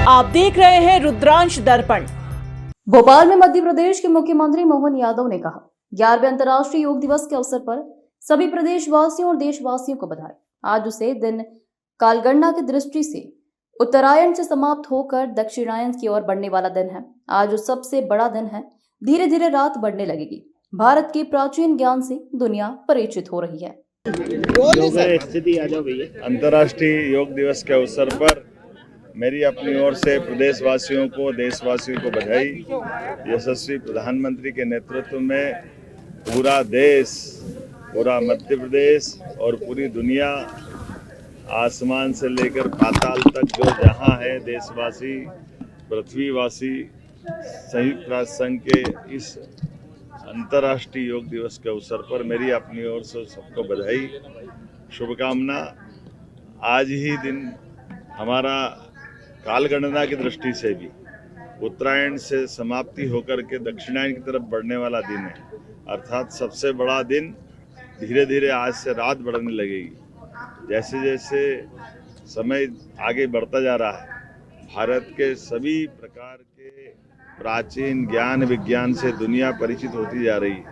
आप देख रहे हैं रुद्रांश दर्पण। भोपाल में मध्य प्रदेश के मुख्यमंत्री मोहन यादव ने कहा, 11वें अंतर्राष्ट्रीय योग दिवस के अवसर पर सभी प्रदेशवासियों और देशवासियों को बधाई। आज उसे दिन कालगणना की दृष्टि से उत्तरायण से समाप्त होकर दक्षिणायन की ओर बढ़ने वाला दिन है। आज सबसे बड़ा दिन है। धीरे धीरे रात बढ़ने लगेगी। भारत के प्राचीन ज्ञान से दुनिया परिचित हो रही है। अंतर्राष्ट्रीय योग दिवस के अवसर पर मेरी अपनी ओर से प्रदेशवासियों को, देशवासियों को बधाई। यशस्वी प्रधानमंत्री के नेतृत्व में पूरा देश, पूरा मध्य प्रदेश और पूरी दुनिया, आसमान से लेकर पाताल तक जो जहां है, देशवासी, पृथ्वीवासी, संयुक्त राष्ट्र संघ के इस अंतर्राष्ट्रीय योग दिवस के अवसर पर मेरी अपनी ओर से सबको बधाई, शुभकामना। आज ही दिन हमारा कालगणना की दृष्टि से भी उत्तरायण से समाप्ति होकर के दक्षिणायन की तरफ बढ़ने वाला दिन है। अर्थात सबसे बड़ा दिन धीरे धीरे आज से रात बढ़ने लगेगी। जैसे जैसे समय आगे बढ़ता जा रहा है, भारत के सभी प्रकार के प्राचीन ज्ञान विज्ञान से दुनिया परिचित होती जा रही है,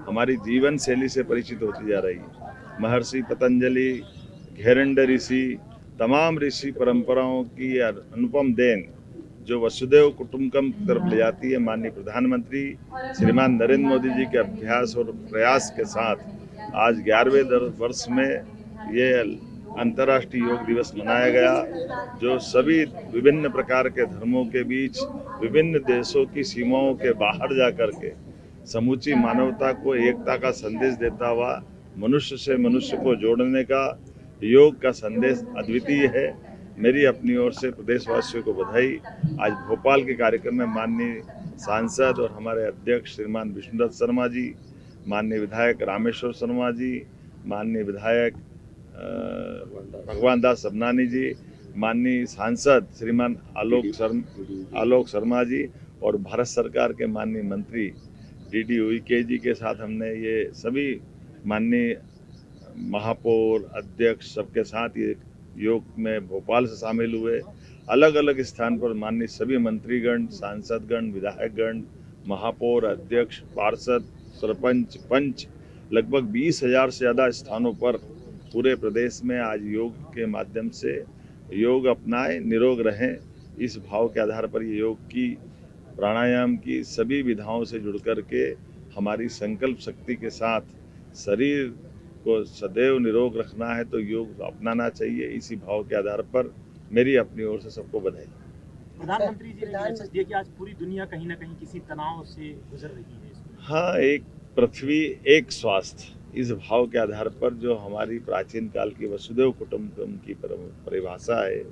हमारी जीवन शैली से परिचित होती जा रही है। महर्षि पतंजलि, घेरंड ऋषि, तमाम ऋषि परंपराओं की अनुपम देन जो वसुधैव कुटुंबकम की तरफ ले जाती है, माननीय प्रधानमंत्री श्रीमान नरेंद्र मोदी जी के अभ्यास और प्रयास के साथ आज 11वें वर्ष में ये अंतर्राष्ट्रीय योग दिवस मनाया गया, जो सभी विभिन्न प्रकार के धर्मों के बीच, विभिन्न देशों की सीमाओं के बाहर जाकर के समूची मानवता को एकता का संदेश देता हुआ मनुष्य से मनुष्य को जोड़ने का योग का संदेश अद्वितीय है। मेरी अपनी ओर से प्रदेशवासियों को बधाई। आज भोपाल के कार्यक्रम में माननीय सांसद और हमारे अध्यक्ष श्रीमान विष्णुदत्त शर्मा जी, माननीय विधायक रामेश्वर शर्मा जी, माननीय विधायक भगवान दास सबनानी जी, माननीय सांसद श्रीमान आलोक शर्मा जी और भारत सरकार के माननीय मंत्री डी उइके जी के साथ हमने ये सभी माननीय महापौर, अध्यक्ष सबके साथ ये योग में भोपाल से शामिल हुए। अलग अलग स्थान पर माननीय सभी मंत्रीगण, सांसदगण, विधायकगण, महापौर, अध्यक्ष, पार्षद, सरपंच, पंच, लगभग 20,000 से ज़्यादा स्थानों पर पूरे प्रदेश में आज योग के माध्यम से योग अपनाएं, निरोग रहें, इस भाव के आधार पर ये योग की, प्राणायाम की सभी विधाओं से जुड़ कर के हमारी संकल्प शक्ति के साथ शरीर को सदैव निरोग रखना है तो योग अपनाना चाहिए। इसी भाव के आधार पर मेरी अपनी ओर से सबको बधाई। प्रधानमंत्री जी ने मैसेज दिया कि आज पूरी दुनिया कहीं ना कहीं किसी तनाव से गुजर रही है। हाँ, एक पृथ्वी एक स्वास्थ्य, इस भाव के आधार पर जो हमारी प्राचीन काल की वसुधैव कुटुंबकम की परिभाषा है,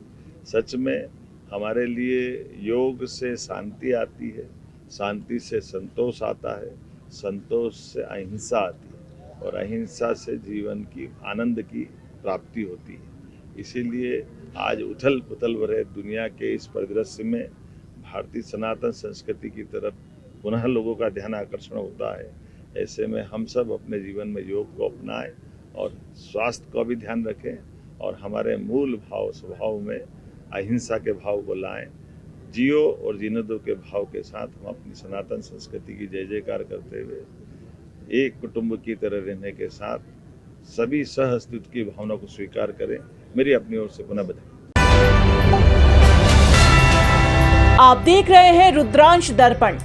सच में हमारे लिए योग से शांति आती है, शांति से संतोष आता है, संतोष से अहिंसा आती है और अहिंसा से जीवन की आनंद की प्राप्ति होती है। इसीलिए आज उथल पुथल भरे दुनिया के इस परिदृश्य में भारतीय सनातन संस्कृति की तरफ पुनः लोगों का ध्यान आकर्षण होता है। ऐसे में हम सब अपने जीवन में योग को अपनाएं और स्वास्थ्य का भी ध्यान रखें और हमारे मूल भाव स्वभाव में अहिंसा के भाव को लाएं। जियो और जीने दो के भाव के साथ हम अपनी सनातन संस्कृति की जय जयकार करते हुए एक कुटुंब की तरह रहने के साथ सभी सह अस्तित्व की भावना को स्वीकार करें। मेरी अपनी ओर से पुनः बधाई। आप देख रहे हैं रुद्रांश दर्पण।